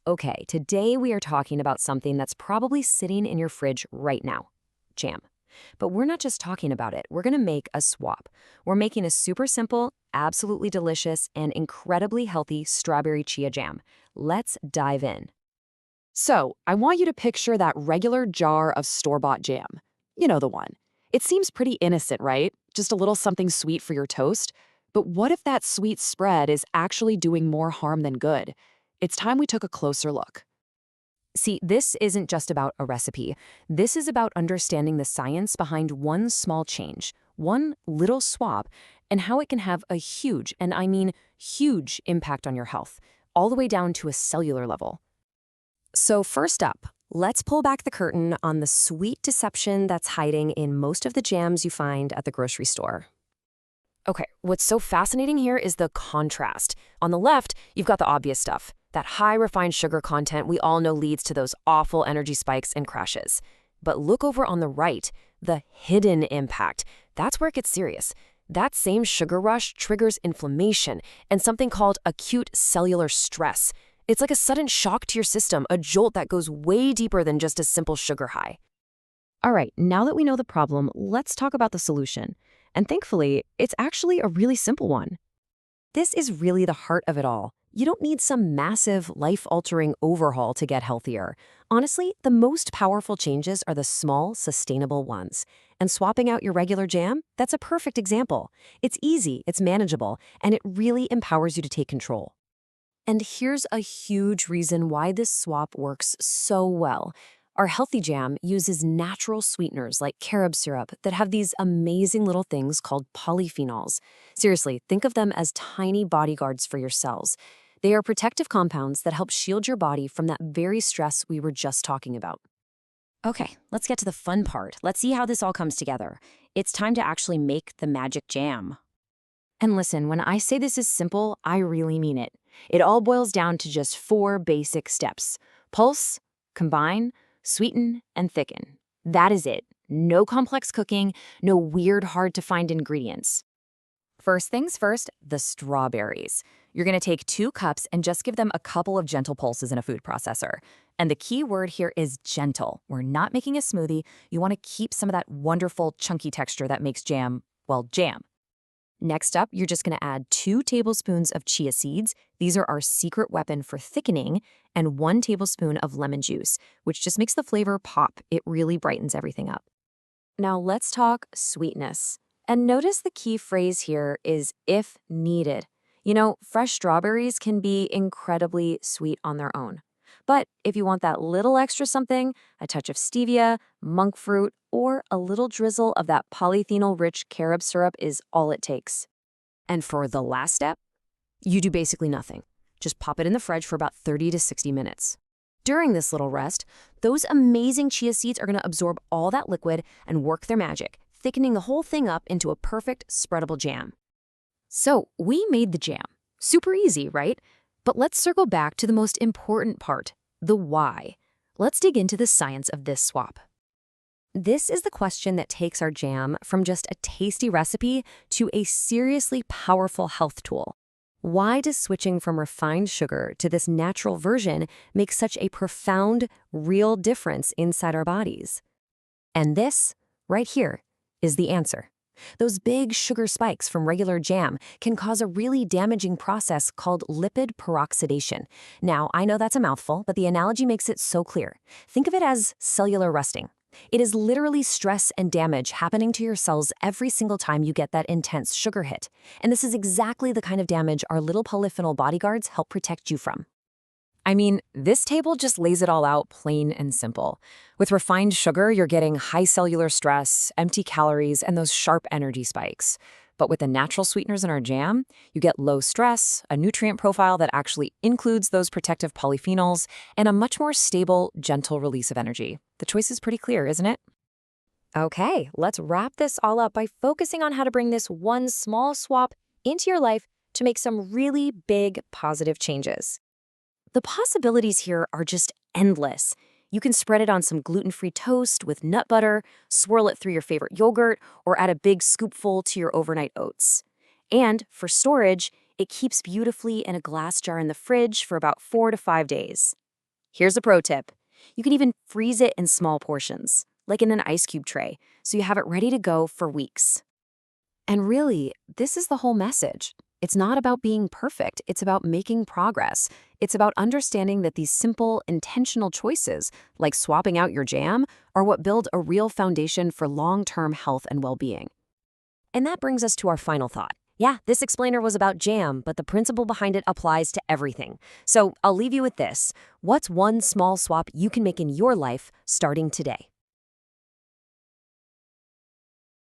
Okay, today we are talking about something that's probably sitting in your fridge right now, jam. But we're not just talking about it, we're gonna make a swap. We're making a super simple, absolutely delicious, and incredibly healthy strawberry chia jam. Let's dive in. So, I want you to picture that regular jar of store-bought jam. You know the one. It seems pretty innocent, right? Just a little something sweet for your toast. But what if that sweet spread is actually doing more harm than good? It's time we took a closer look. See, this isn't just about a recipe. This is about understanding the science behind one small change, one little swap, and how it can have a huge, and I mean huge, impact on your health, all the way down to a cellular level. So first up, let's pull back the curtain on the sweet deception that's hiding in most of the jams you find at the grocery store. Okay, what's so fascinating here is the contrast. On the left, you've got the obvious stuff, that high refined sugar content we all know leads to those awful energy spikes and crashes. But look over on the right, the hidden impact. That's where it gets serious. That same sugar rush triggers inflammation and something called acute cellular stress. It's like a sudden shock to your system, a jolt that goes way deeper than just a simple sugar high. All right, now that we know the problem, let's talk about the solution. And thankfully, it's actually a really simple one. This is really the heart of it all. You don't need some massive, life-altering overhaul to get healthier. Honestly, the most powerful changes are the small, sustainable ones. And swapping out your regular jam, that's a perfect example. It's easy, it's manageable, and it really empowers you to take control. And here's a huge reason why this swap works so well. Our healthy jam uses natural sweeteners like carob syrup that have these amazing little things called polyphenols. Seriously, think of them as tiny bodyguards for your cells. They are protective compounds that help shield your body from that very stress we were just talking about. Okay, let's get to the fun part. Let's see how this all comes together. It's time to actually make the magic jam. And listen, when I say this is simple, I really mean it. It all boils down to just 4 basic steps. Pulse, combine, sweeten, and thicken. That is it. No complex cooking, no weird, hard-to-find ingredients. First things first, the strawberries. You're going to take 2 cups and just give them a couple of gentle pulses in a food processor. And the key word here is gentle. We're not making a smoothie. You want to keep some of that wonderful, chunky texture that makes jam, well, jam. Next up, you're just going to add 2 tablespoons of chia seeds. These are our secret weapon for thickening, and 1 tablespoon of lemon juice, which just makes the flavor pop. It really brightens everything up. Now let's talk sweetness. And notice the key phrase here is if needed. You know, fresh strawberries can be incredibly sweet on their own. But if you want that little extra something, a touch of stevia, monk fruit, or a little drizzle of that polyphenol-rich carob syrup is all it takes. And for the last step, you do basically nothing. Just pop it in the fridge for about 30 to 60 minutes. During this little rest, those amazing chia seeds are going to absorb all that liquid and work their magic, thickening the whole thing up into a perfect spreadable jam. So we made the jam. Super easy, right? But let's circle back to the most important part, the why. Let's dig into the science of this swap. This is the question that takes our jam from just a tasty recipe to a seriously powerful health tool. Why does switching from refined sugar to this natural version make such a profound, real difference inside our bodies? And this, right here, is the answer. Those big sugar spikes from regular jam can cause a really damaging process called lipid peroxidation. Now, I know that's a mouthful, but the analogy makes it so clear. Think of it as cellular rusting. It is literally stress and damage happening to your cells every single time you get that intense sugar hit. And this is exactly the kind of damage our little polyphenol bodyguards help protect you from. I mean, this table just lays it all out plain and simple. With refined sugar, you're getting high cellular stress, empty calories, and those sharp energy spikes. But with the natural sweeteners in our jam, you get low stress, a nutrient profile that actually includes those protective polyphenols, and a much more stable, gentle release of energy. The choice is pretty clear, isn't it? Okay, let's wrap this all up by focusing on how to bring this one small swap into your life to make some really big positive changes. The possibilities here are just endless. You can spread it on some gluten-free toast with nut butter, swirl it through your favorite yogurt, or add a big scoopful to your overnight oats. And for storage, it keeps beautifully in a glass jar in the fridge for about 4 to 5 days. Here's a pro tip. You can even freeze it in small portions, like in an ice cube tray, so you have it ready to go for weeks. And really, this is the whole message. It's not about being perfect, it's about making progress. It's about understanding that these simple, intentional choices, like swapping out your jam, are what build a real foundation for long-term health and well-being. And that brings us to our final thought. Yeah, this explainer was about jam, but the principle behind it applies to everything. So I'll leave you with this. What's one small swap you can make in your life starting today?